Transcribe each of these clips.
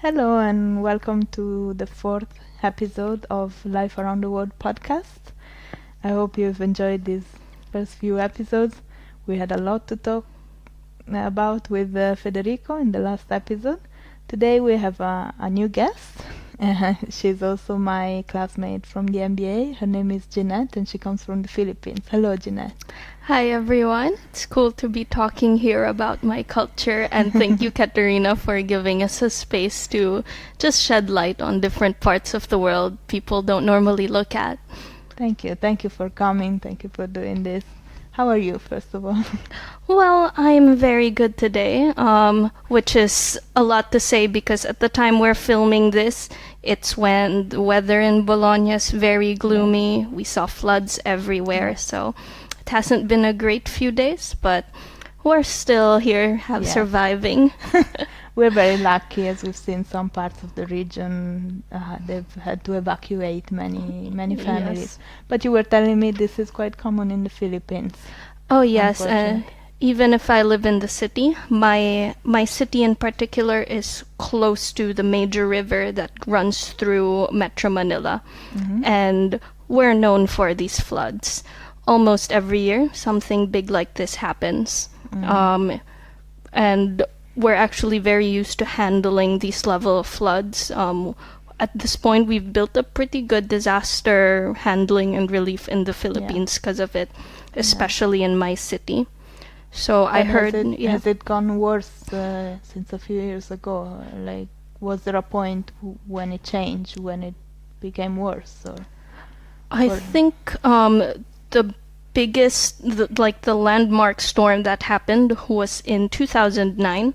Hello and welcome to the fourth episode of Life Around the World podcast. I hope you've enjoyed these first few episodes. We had a lot to talk about with Federico in the last episode. Today we have a new guest. She's also my classmate from the MBA. Her name is Ginette and she comes from the Philippines. Hello, Ginette. Hi everyone, it's cool to be talking here about my culture, and thank you Katerina for giving us a space to just shed light on different parts of the world people don't normally look at. Thank you for coming, thank you for doing this. How are you, first of all? Well, I'm very good today, which is a lot to say because at the time we're filming this, it's when the weather in Bologna is very gloomy. We saw floods everywhere, so it hasn't been a great few days, but we're still here, surviving. We're very lucky, as we've seen some parts of the region, they've had to evacuate many families. Yes. But you were telling me this is quite common in the Philippines. Oh yes, Unfortunately. even if I live in the city, my city in particular is close to the major river that runs through Metro Manila, and we're known for these floods. Almost every year, something big like this happens, and we're actually very used to handling these level of floods. At this point, we've built a pretty good disaster handling and relief in the Philippines because of it, especially in my city. So I heard, Has it gone worse since a few years ago? Like, was there a point when it changed, when it became worse? I think the biggest, the landmark storm that happened was in 2009.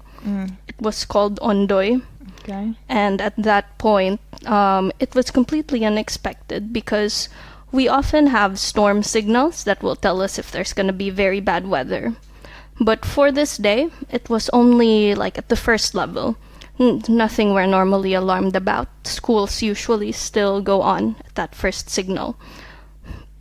It was called Ondoy. Okay. And at that point, it was completely unexpected because we often have storm signals that will tell us if there's going to be very bad weather. But for this day, it was only like at the first level. Nothing we're normally alarmed about. Schools usually still go on at that first signal.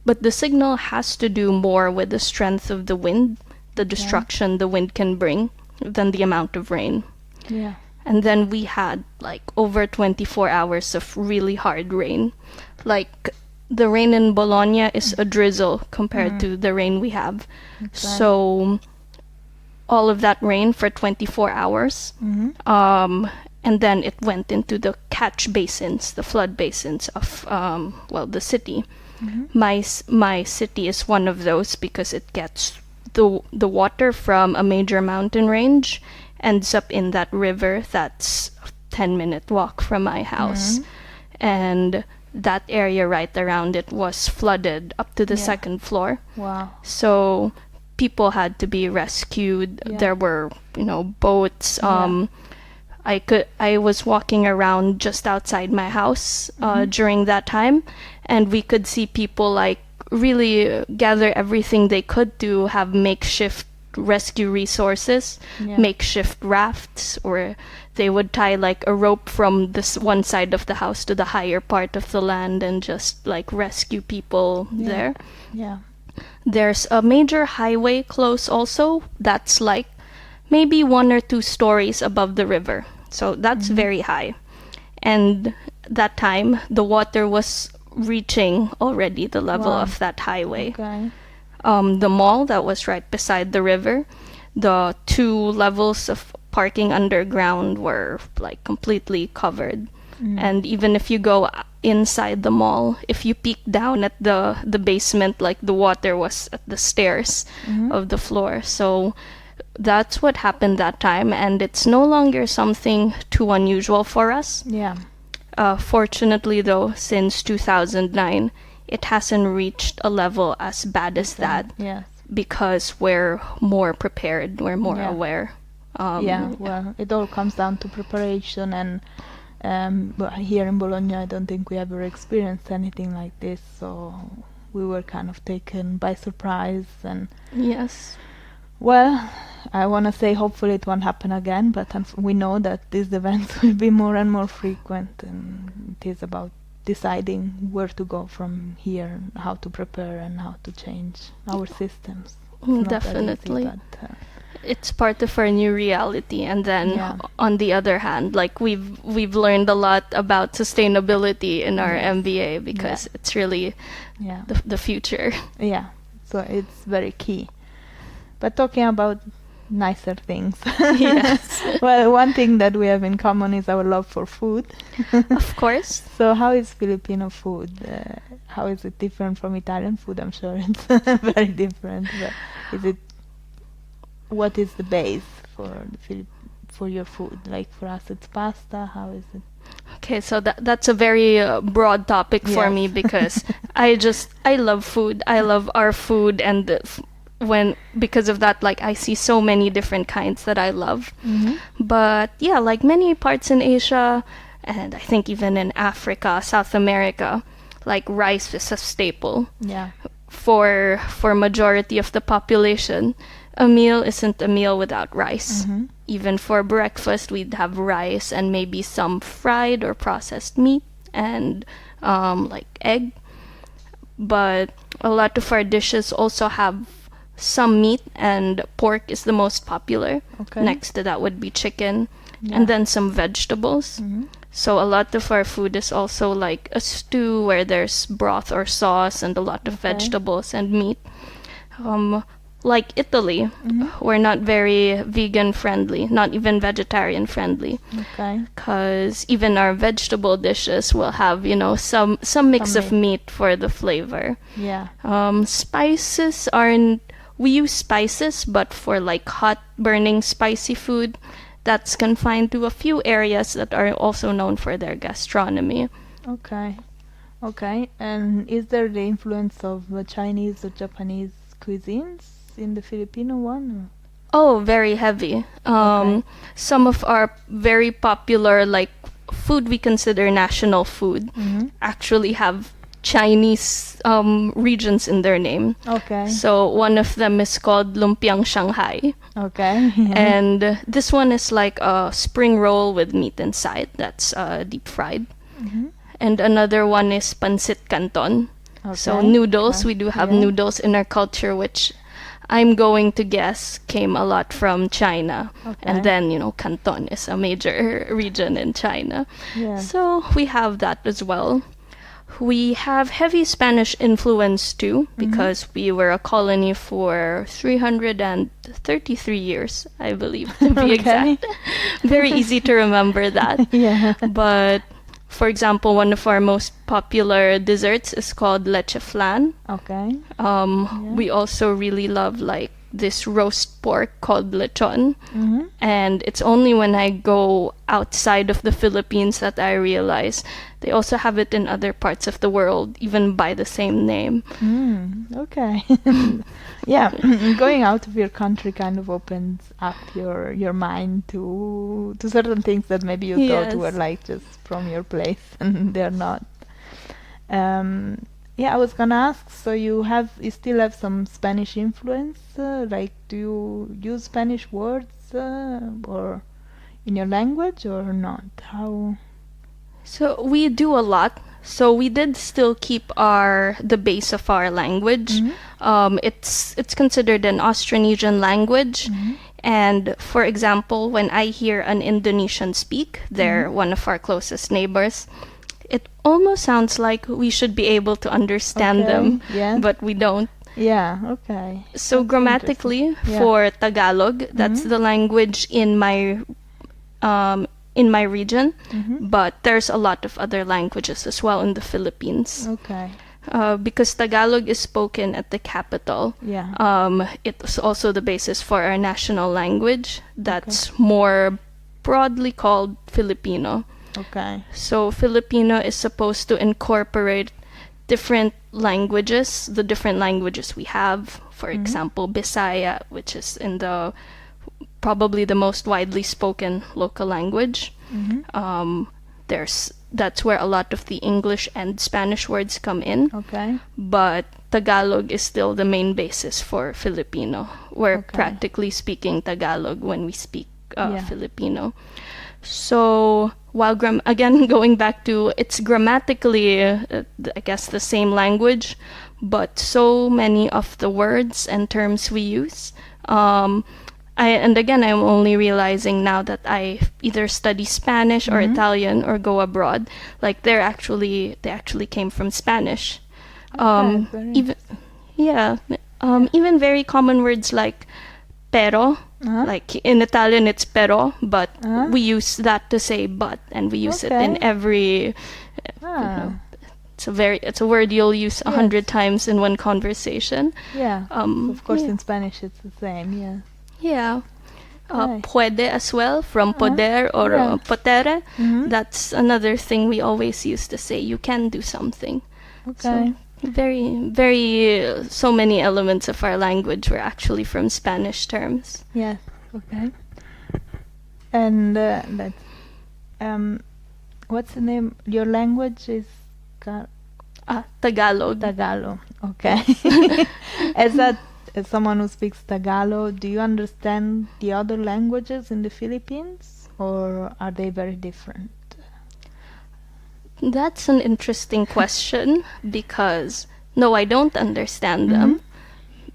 But the signal has to do more with the strength of the wind, the destruction the wind can bring, than the amount of rain. Yeah. And then we had like over 24 hours of really hard rain. Like the rain in Bologna is a drizzle compared to the rain we have. Okay. So all of that rain for 24 hours. And then it went into the catch basins, the flood basins of, the city. My city is one of those because it gets the water from a major mountain range ends up in that river that's a 10-minute walk from my house. And that area right around it was flooded up to the second floor. Wow. So people had to be rescued. There were, boats. I was walking around just outside my house during that time, and we could see people like really gather everything they could to have makeshift rescue resources, makeshift rafts, or they would tie like a rope from this one side of the house to the higher part of the land and just like rescue people there. Yeah. There's a major highway close also that's like maybe 1 or 2 stories above the river. So that's very high. And that time, the water was reaching already the level of that highway. Okay. The mall that was right beside the river, the 2 levels of parking underground were like completely covered. And even if you go inside the mall, if you peek down at the basement, like the water was at the stairs of the floor. So that's what happened that time, and it's no longer something too unusual for us. Yeah. Fortunately, though, since 2009, it hasn't reached a level as bad as that. Yes. Because we're more prepared, we're more aware. Well, it all comes down to preparation, and but here in Bologna, I don't think we ever experienced anything like this, so we were kind of taken by surprise. And yes. Well, I want to say hopefully it won't happen again, but we know that these events will be more and more frequent, and it is about deciding where to go from here, how to prepare and how to change our systems. It's not that easy, Definitely. but, it's part of our new reality. And then on the other hand, like we've learned a lot about sustainability in our MBA because it's really the future. Yeah, so it's very key. But talking about nicer things. Yes. Well, one thing that we have in common is our love for food. Of course. So how is Filipino food? How is it different from Italian food? I'm sure it's very different. But what is the base for your food? Like for us, it's pasta. How is it? Okay, so that's a very broad topic for me because I love food. I love our food, and because of that, like I see so many different kinds that I love. But yeah, like many parts in Asia, and I think even in Africa, South America, like rice is a staple. Yeah. For majority of the population, a meal isn't a meal without rice. Even for breakfast, we'd have rice and maybe some fried or processed meat and like egg. But a lot of our dishes also have some meat, and pork is the most popular. Next to that would be chicken, and then some vegetables. So a lot of our food is also like a stew where there's broth or sauce and a lot of vegetables and meat. Like Italy, we're not very vegan friendly, not even vegetarian friendly. Because even our vegetable dishes will have, some mix of meat for the flavor. Spices aren't. We use spices, but for like hot, burning, spicy food, that's confined to a few areas that are also known for their gastronomy. Okay. And is there the influence of Chinese or Japanese cuisines in the Filipino one? Oh, very heavy. Some of our very popular like food we consider national food actually have Chinese regions in their name. So one of them is called lumpiang Shanghai. And this one is like a spring roll with meat inside that's deep fried. And another one is pancit canton. So noodles, we do have noodles in our culture, which I'm going to guess came a lot from China. And then, Canton is a major region in China. So we have that as well. We have heavy Spanish influence too, because we were a colony for 333 years, I believe, to be exact. Very easy to remember that. But, for example, one of our most popular desserts is called leche flan. We also really love like this roast pork called lechon. And it's only when I go outside of the Philippines that I realize they also have it in other parts of the world, even by the same name. Going out of your country kind of opens up your mind to certain things that maybe you thought were like just from your place and they're not. I was gonna ask, so you still have some Spanish influence? Like, do you use Spanish words or in your language or not? How? So we do a lot. So we did still keep the base of our language. It's considered an Austronesian language. And for example, when I hear an Indonesian speak, they're one of our closest neighbors. It almost sounds like we should be able to understand them, but we don't. So that's grammatically, for Tagalog, that's the language in my region, but there's a lot of other languages as well in the Philippines. Because Tagalog is spoken at the capital. It's also the basis for our national language that's more broadly called Filipino. So Filipino is supposed to incorporate different languages, the different languages we have. For example, Bisaya, which is probably the most widely spoken local language. That's where a lot of the English and Spanish words come in. But Tagalog is still the main basis for Filipino. We're practically speaking Tagalog when we speak Filipino. So while again going back to it's grammatically I guess the same language, but so many of the words and terms we use And again, I'm only realizing now that I either study Spanish or Italian or go abroad. Like they actually came from Spanish. Even yeah, even very common words like pero. Like in Italian, it's pero, but we use that to say but, and we use it in every. You know, it's a word you'll use 100 times in one conversation. Yeah. Of course, in Spanish it's the same. Yeah. Yeah. Puede as well, from poder or potere. That's another thing we always used to say. You can do something. Okay. So very, so many elements of our language were actually from Spanish terms. Yes. Okay. And that's what's the name? Your language is Tagalog. Tagalog. Okay. As someone who speaks Tagalog, do you understand the other languages in the Philippines, or are they very different? That's an interesting question because no, I don't understand them.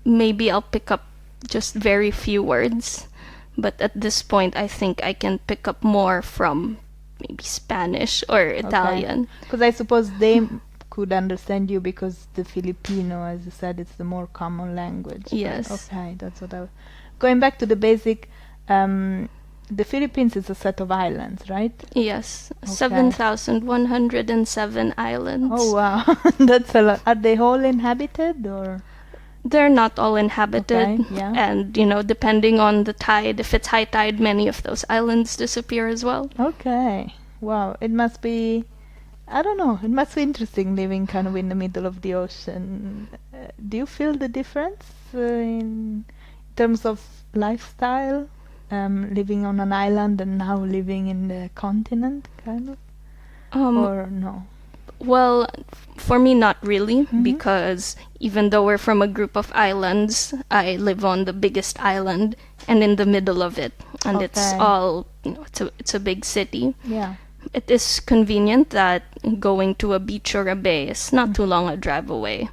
Maybe I'll pick up just very few words, but at this point I think I can pick up more from maybe Spanish or Italian. Because I suppose they could understand you because the Filipino, as you said, it's the more common language. Yes. Okay, that's what I was... Going back to the basic, the Philippines is a set of islands, right? Yes, 7,107 islands. Oh wow, that's a lot. Are they all inhabited or? They're not all inhabited, Okay, yeah. And depending on the tide, if it's high tide, many of those islands disappear as well. Okay, wow, it must be, I don't know, it must be interesting living kind of in the middle of the ocean. Do you feel the difference in terms of lifestyle, living on an island and now living in the continent, kind of? Or no? Well, for me, not really, because even though we're from a group of islands, I live on the biggest island and in the middle of it, and it's all, it's a big city. Yeah. It is convenient that going to a beach or a bay is not too long a drive away,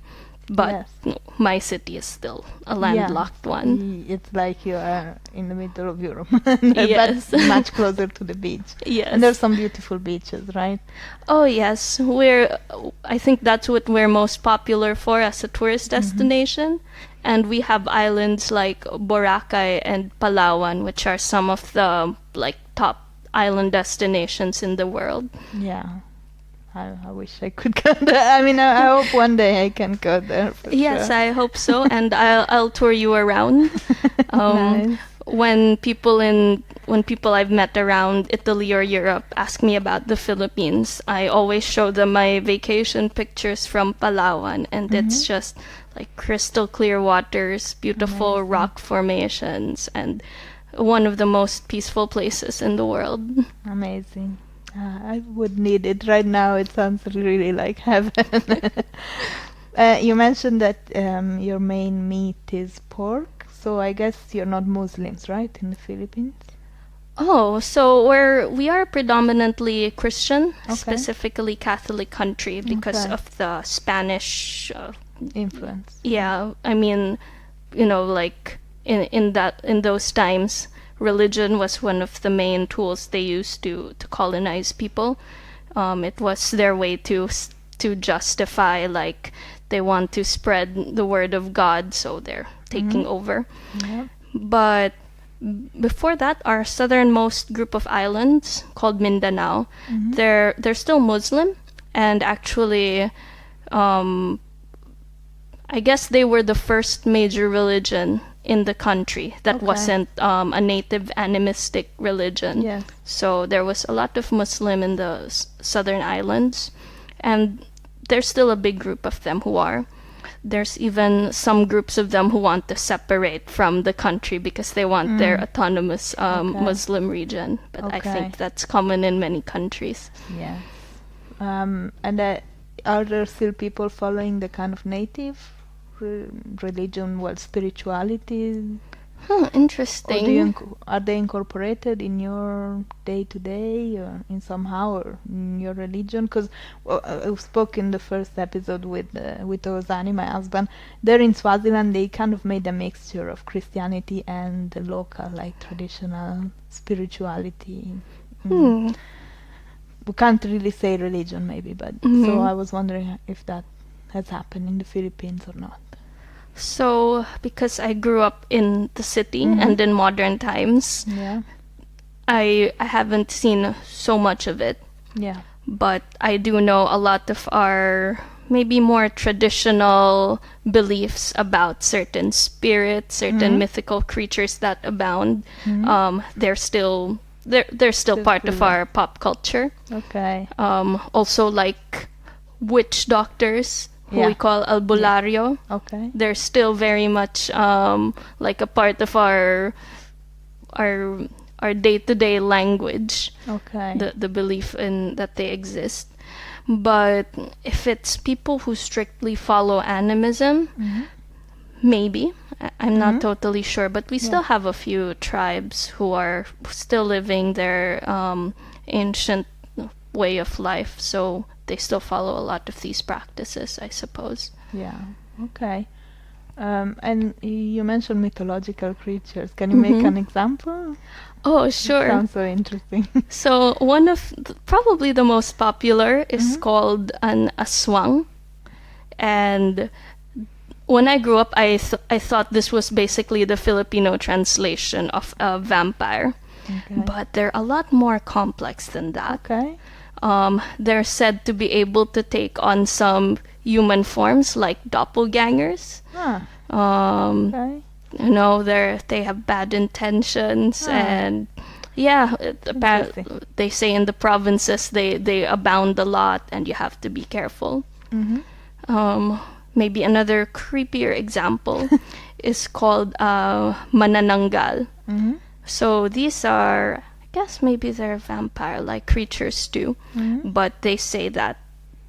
but my city is still a landlocked one. It's like you are in the middle of Europe, Yes. but much closer to the beach. Yes. And there's some beautiful beaches, right? Oh yes, I think that's what we're most popular for as a tourist destination. And we have islands like Boracay and Palawan, which are some of the top island destinations in the world. Yeah. I wish I could go there. I mean, I hope one day I can go there. Yes, sure. I hope so, and I'll tour you around. Nice. When people I've met around Italy or Europe ask me about the Philippines, I always show them my vacation pictures from Palawan, and it's just like crystal clear waters, beautiful rock formations, and one of the most peaceful places in the world. Amazing. I would need it right now. It sounds really like heaven. You mentioned that your main meat is pork, so I guess you're not Muslims, right, in the Philippines? Oh, so we are predominantly Christian, specifically Catholic country because of the Spanish influence. Yeah, I mean, like in those times, religion was one of the main tools they used to colonize people. It was their way to justify, like, they want to spread the word of God, so they're taking over. Yeah. But before that, our southernmost group of islands, called Mindanao, they're still Muslim, and actually, I guess they were the first major religion in the country that wasn't a native animistic religion. Yes. So there was a lot of Muslim in the southern islands, and there's still a big group of them who are. There's even some groups of them who want to separate from the country because they want their autonomous Muslim region. But I think that's common in many countries. Yeah. And are there still people following the kind of native religion, spirituality? Huh, interesting. Or do you are they incorporated in your day-to-day or in somehow or in your religion? Because I spoke in the first episode with Ozani, my husband. There in Swaziland, they kind of made a mixture of Christianity and the local, like traditional spirituality. Hmm. We can't really say religion, maybe, but so I was wondering if that has happened in the Philippines or not. So, because I grew up in the city and in modern times, Yeah. I haven't seen so much of it. Yeah. But I do know a lot of our maybe more traditional beliefs about certain spirits, certain mythical creatures that abound. They're still part of our pop culture. Okay. Also like witch doctors who we call albulario. Okay. They're still very much like a part of our day-to-day language. Okay. The belief in that they exist. But if it's people who strictly follow animism, maybe. I'm not totally sure, but we still have a few tribes who are still living their ancient way of life, so they still follow a lot of these practices, I suppose. Yeah. Okay. And you mentioned mythological creatures. Can you make an example? Oh, sure. Sounds so interesting. So one of probably the most popular is called an aswang. And when I grew up, I thought this was basically the Filipino translation of a vampire. Okay. But they're a lot more complex than that. Okay. They're said to be able to take on some human forms like doppelgangers. Ah. Okay. You know, they have bad intentions and they say in the provinces they abound a lot and you have to be careful. Maybe another creepier example is called manananggal. So these are, I guess maybe they're vampire-like creatures too, but they say that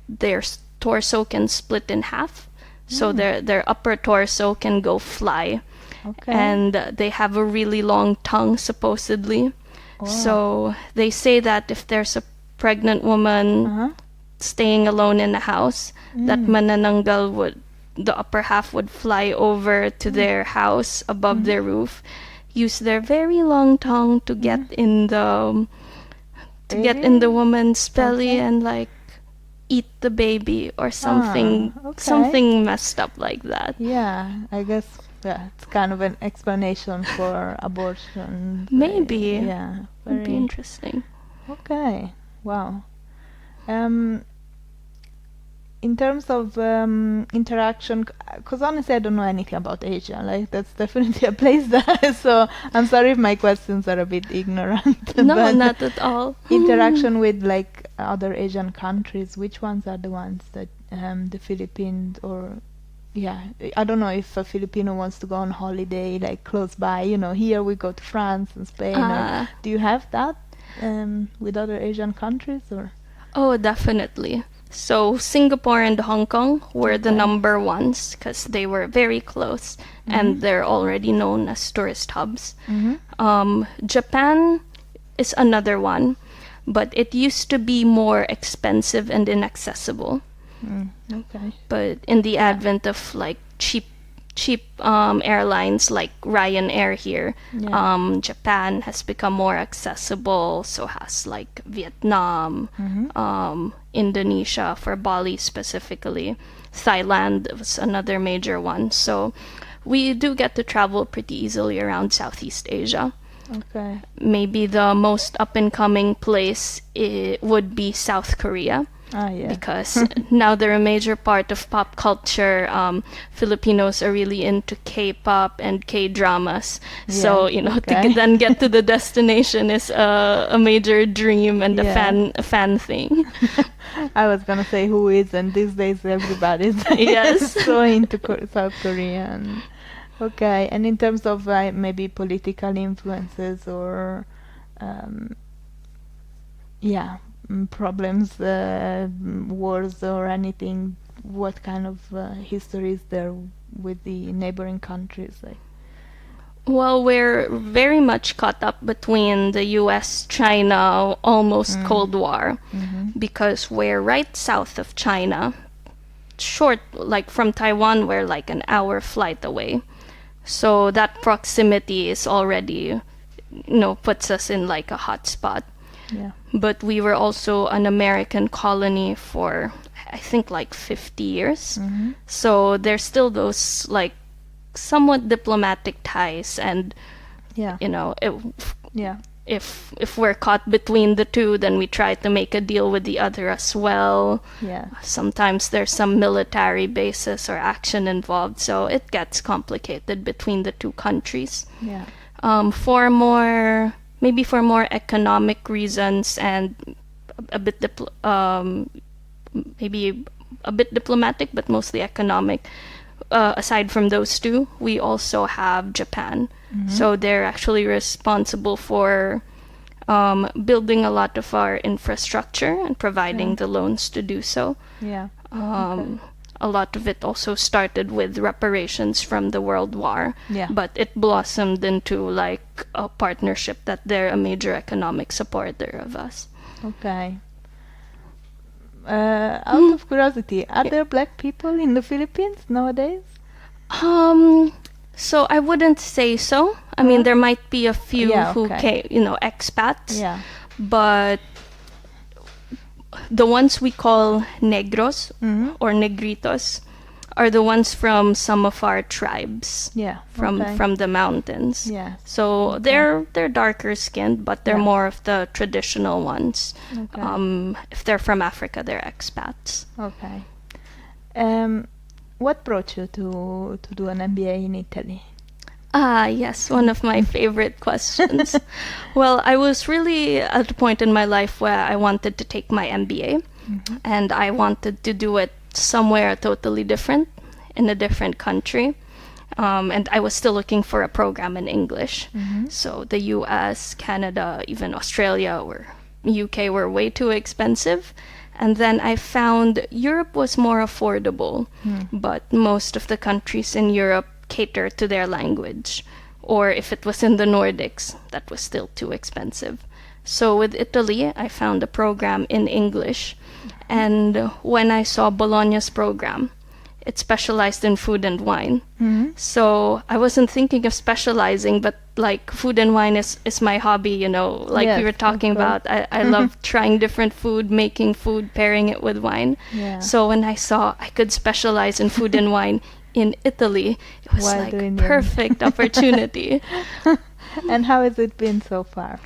their torso can split in half, so their upper torso can go fly. Okay. And they have a really long tongue, supposedly. Wow. So they say that if there's a pregnant woman staying alone in a house, that manananggal the upper half would fly over to their house above their roof, use their very long tongue to get in the woman's belly and like eat the baby or something something messed up like that. Yeah, I guess it's kind of an explanation for abortion. Maybe. Yeah. Would be interesting. Okay. Wow. In terms of interaction, because honestly I don't know anything about Asia. Like that's definitely a place that. So I'm sorry if my questions are a bit ignorant. No, not at all. Interaction with like other Asian countries. Which ones are the ones that the Philippines or I don't know if a Filipino wants to go on holiday like close by. You know, here we go to France and Spain. Or, do you have that with other Asian countries or? Oh, definitely. So Singapore and Hong Kong were the number ones because they were very close and they're already known as tourist hubs. Japan is another one, but it used to be more expensive and inaccessible. Okay. But in the advent of like cheap airlines like Ryanair here, Japan has become more accessible. So has like Vietnam, Indonesia for Bali specifically. Thailand was another major one. So we do get to travel pretty easily around Southeast Asia. Okay. Maybe the most up and coming place would be South Korea. Because now they're a major part of pop culture. Filipinos are really into K-pop and K-dramas. So, you know, to then get to the destination is a major dream and a fan thing. I was going to say who isn't. These days everybody's so into South Korea. Okay, and in terms of maybe political influences or problems, wars or anything, what kind of history is there with the neighboring countries? Like? Well, we're very much caught up between the US, China, almost Cold War, because we're right south of China. Short, like from Taiwan, we're like an hour flight away. So that proximity is already, puts us in like a hot spot. Yeah. But we were also an American colony for, I think, like 50 years. So there's still those like somewhat diplomatic ties, and Yeah. Yeah. if we're caught between the two, then we try to make a deal with the other as well. Yeah. Sometimes there's some military basis or action involved, so it gets complicated between the two countries. Yeah. For more economic reasons and a bit maybe a bit diplomatic, but mostly economic. Aside from those two, we also have Japan. So they're actually responsible for building a lot of our infrastructure and providing the loans to do so. Yeah. A lot of it also started with reparations from the World War, Yeah. but it blossomed into like a partnership that they're a major economic supporter of us. Okay. Out of curiosity, are there black people in the Philippines nowadays? So I wouldn't say so. I mean, there might be a few Yeah, who okay. came, expats, Yeah. but the ones we call negros or negritos are the ones from some of our tribes. Yeah. From okay. from the mountains. Yes. So they're darker skinned, but they're Yeah. more of the traditional ones. Okay. If they're from Africa, they're expats. Okay. What brought you to do an MBA in Italy? Ah, yes, one of my favorite questions. Well, I was really at a point in my life where I wanted to take my MBA, and I wanted to do it somewhere totally different, in a different country. And I was still looking for a program in English. So the US, Canada, even Australia or UK were way too expensive. And then I found Europe was more affordable, but most of the countries in Europe cater to their language. Or if it was in the Nordics, that was still too expensive. So with Italy, I found a program in English. And when I saw Bologna's program, it specialized in food and wine. So I wasn't thinking of specializing, but like food and wine is my hobby, like Yes, we were talking of course. about. I love trying different food, making food, pairing it with wine. Yeah. So when I saw I could specialize in food and wine in Italy, it was Why like doing it? perfect opportunity. And how has it been so far?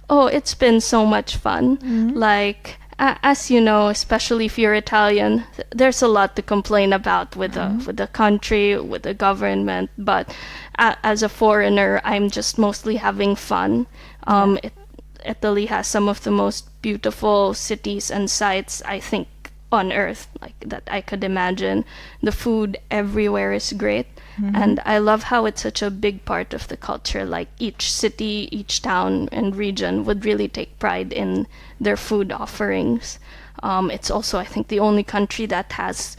Oh, it's been so much fun. Like, as you know, especially if you're Italian, there's a lot to complain about with the country, with the government. But as a foreigner, I'm just mostly having fun. Italy has some of the most beautiful cities and sites, I think, on earth, like that I could imagine. The food everywhere is great. And I love how it's such a big part of the culture. Like each city, each town and region would really take pride in their food offerings. It's also, I think, the only country that has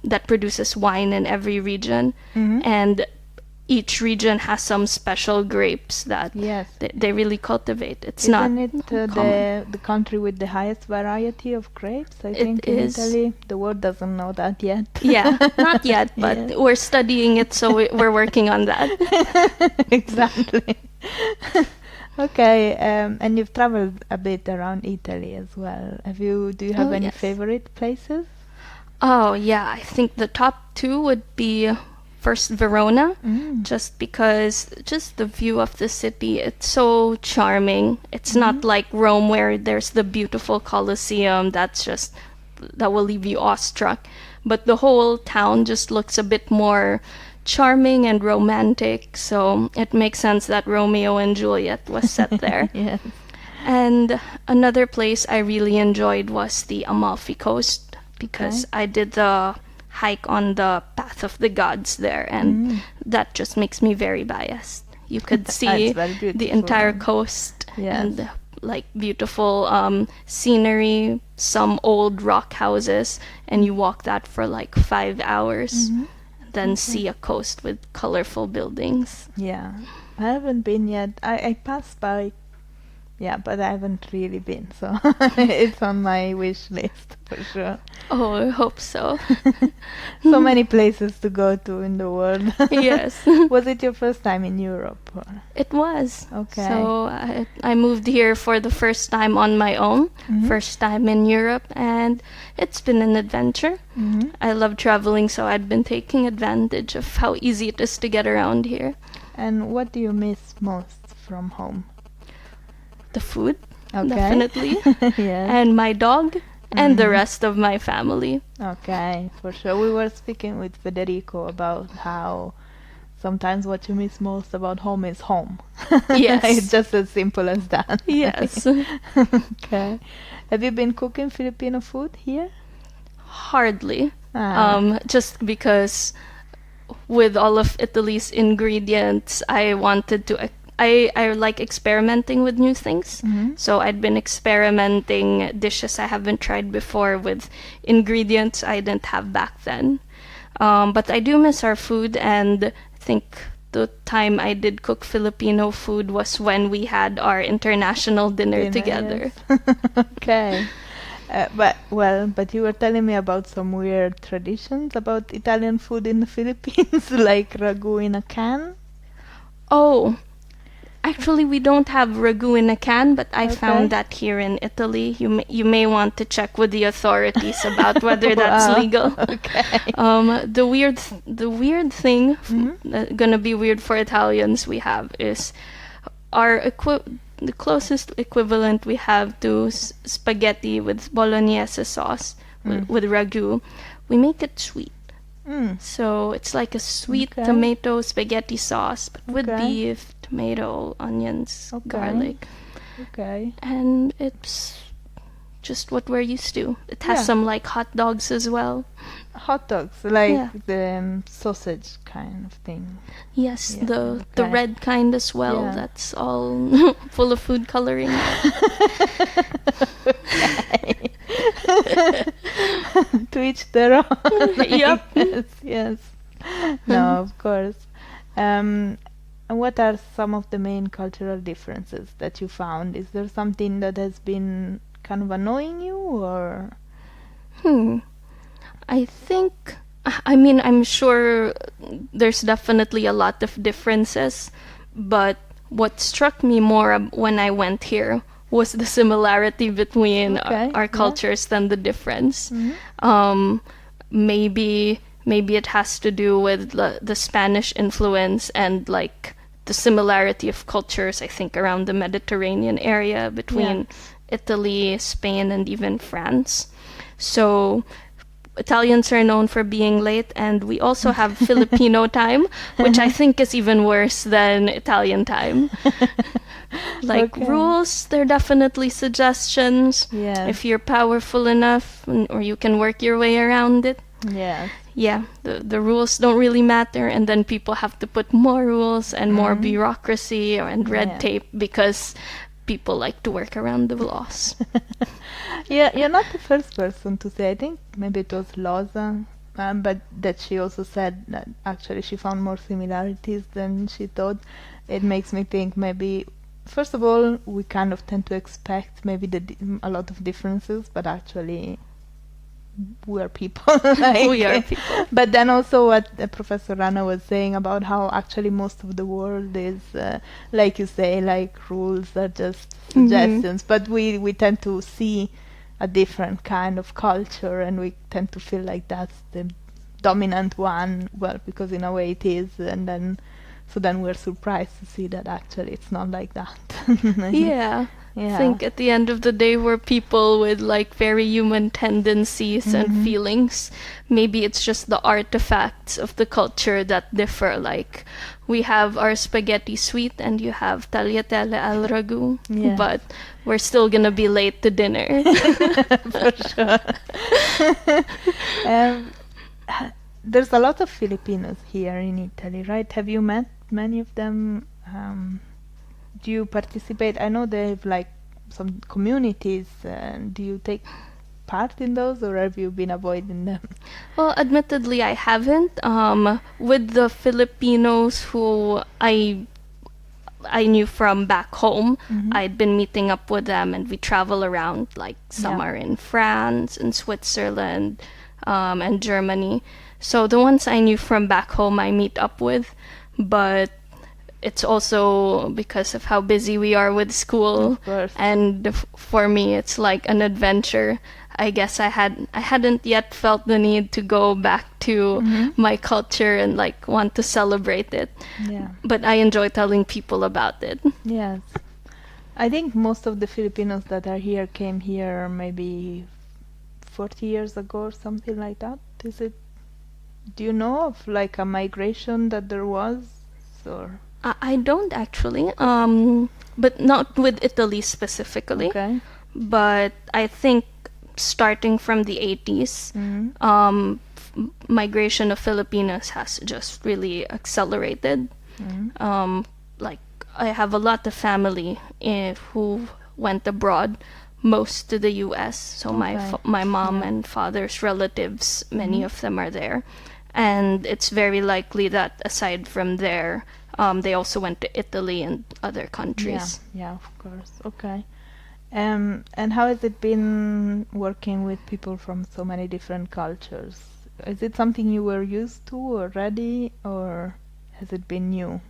that produces wine in every region, and each region has some special grapes that Yes. they really cultivate. It's Isn't not it common. the country with the highest variety of grapes? I It think in is. Italy. The world doesn't know that yet. Yeah, not yet, but Yeah. we're studying it, so we're working on that. Exactly. Okay, and you've traveled a bit around Italy as well. Do you have Oh, any yes. favorite places? Oh, yeah, I think the top two would be first Verona, just because just the view of the city, it's so charming. It's not like Rome where there's the beautiful Colosseum that will leave you awestruck. But the whole town just looks a bit more charming and romantic, so it makes sense that Romeo and Juliet was set there. Yes. And another place I really enjoyed was the Amalfi Coast, because I did the hike on the Path of the Gods there, and that just makes me very biased. You could see It's very the beautiful. entire coast Yes. and like beautiful scenery, some old rock houses, and you walk that for like 5 hours, then see a coast with colorful buildings. Yeah. I haven't been yet. I passed by, yeah, but I haven't really been, so it's on my wish list for sure. Oh, I hope so. So many places to go to in the world. Yes. Was it your first time in Europe? Or? It was. Okay. So I moved here for the first time on my own, first time in Europe, and it's been an adventure. I love traveling, so I'd been taking advantage of how easy it is to get around here. And what do you miss most from home? The food, Okay. definitely, Yes. and my dog, and the rest of my family. Okay, for sure. We were speaking with Federico about how sometimes what you miss most about home is home. Yes. It's just as simple as that. Yes. Okay. Have you been cooking Filipino food here? Hardly. Ah. Just because with all of Italy's ingredients, I wanted to. I like experimenting with new things. So I'd been experimenting dishes I haven't tried before with ingredients I didn't have back then. But I do miss our food, and I think the time I did cook Filipino food was when we had our international dinner together. Yes. Okay. But you were telling me about some weird traditions about Italian food in the Philippines, like ragu in a can. Oh, actually, we don't have ragu in a can, but I Okay. found that here in Italy. You may want to check with the authorities about whether that's Wow. legal. Okay. The weird thing, gonna be weird for Italians, we have is the closest equivalent we have to spaghetti with bolognese sauce with ragu. We make it sweet. So it's like a sweet Okay. tomato spaghetti sauce, but with Okay. beef, tomato, onions, Okay. garlic. Okay. And it's just what we're used to. It has Yeah. some like hot dogs as well. Hot dogs, like Yeah. the sausage kind of thing. Yes, Yeah, the okay. red kind as well. Yeah. That's all full of food coloring. To each their own. Yep. Yes, yes. No, of course. And what are some of the main cultural differences that you found? Is there something that has been kind of annoying you, or? I think, I mean, I'm sure there's definitely a lot of differences, but what struck me more when I went here was the similarity between Okay, our yeah. cultures than the difference. Maybe it has to do with the Spanish influence and like the similarity of cultures, I think, around the Mediterranean area between Italy, Spain, and even France. So Italians are known for being late, and we also have Filipino time, which I think is even worse than Italian time. Like Okay. rules, they're definitely suggestions. Yes. If you're powerful enough, or you can work your way around it. Yes. Yeah, the rules don't really matter, and then people have to put more rules and more bureaucracy and red Yeah. tape because people like to work around the laws. Yeah, you're not the first person to say. I think maybe it was Loza, but that she also said that actually she found more similarities than she thought. It makes me think maybe, first of all, we kind of tend to expect maybe a lot of differences, but actually we are people. Like, We are people. But then also what Professor Rana was saying about how actually most of the world is, like you say, like rules are just suggestions, but we tend to see a different kind of culture, and we tend to feel like that's the dominant one, well, because in a way it is, and then we're surprised to see that actually it's not like that. Yeah. Yeah. I think at the end of the day, we're people with like very human tendencies and feelings. Maybe it's just the artifacts of the culture that differ. Like we have our spaghetti sweet and you have tagliatelle al ragu, Yes. but we're still gonna be late to dinner. For sure. There's a lot of Filipinos here in Italy, right? Have you met many of them? Do you participate? I know they have like some communities. Do you take part in those, or have you been avoiding them? Well, admittedly, I haven't. With the Filipinos who I I knew from back home. I'd been meeting up with them, and we travel around. Like some are in France and Switzerland, and Germany. So the ones I knew from back home, I meet up with, but it's also because of how busy we are with school, and for me, it's like an adventure. I guess I hadn't yet felt the need to go back to my culture and like want to celebrate it. Yeah. But I enjoy telling people about it. Yes. I think most of the Filipinos that are here came here maybe 40 years ago or something like that. Do you know of like a migration that there was, or? I don't actually, but not with Italy specifically. Okay. But I think starting from the 80s, migration of Filipinos has just really accelerated. Like I have a lot of family who went abroad, most to the U.S. So my mom and father's relatives, many of them are there, and it's very likely that aside from there, they also went to Italy and other countries. Yeah, of course. Okay. And how has it been working with people from so many different cultures? Is it something you were used to already, or has it been new?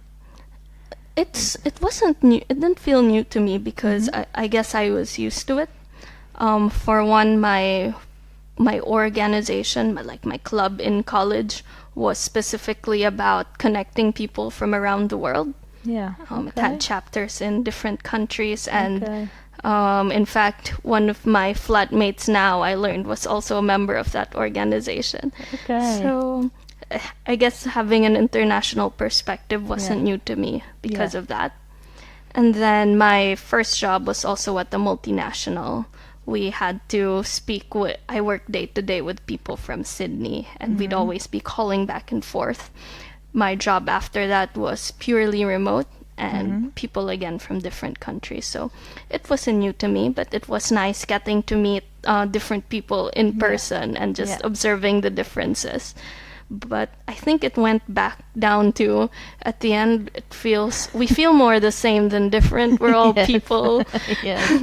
It wasn't new. It didn't feel new to me because I guess I was used to it. For one, my organization, my club in college, was specifically about connecting people from around the world. Yeah. It had chapters in different countries, and in fact, one of my flatmates now, I learned, was also a member of that organization. Okay. So I guess having an international perspective wasn't new to me because of that. And then my first job was also at the multinational. We had to I worked day to day with people from Sydney, and we'd always be calling back and forth. My job after that was purely remote, and people again from different countries. So it wasn't new to me, but it was nice getting to meet different people in person and just observing the differences. But I think it went back down to, at the end, we feel more the same than different. We're all people. Yes.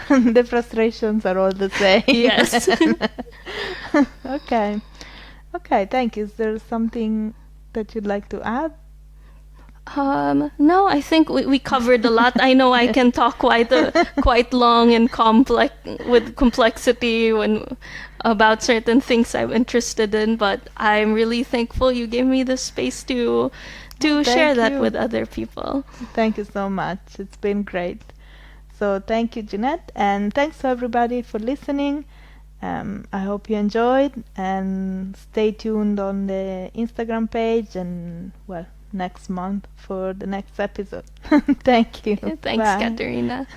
The frustrations are all the same. Yes. Okay. Okay, thank you. Is there something that you'd like to add? No, I think we covered a lot. I know I can talk quite long and complex with complexity about certain things I'm interested in, but I'm really thankful you gave me the space to share that with other people. Thank you so much. It's been great. So thank you, Ginette, and thanks to everybody for listening. I hope you enjoyed, and stay tuned on the Instagram page and, next month for the next episode. Thank you. Thanks, Bye. Katerina.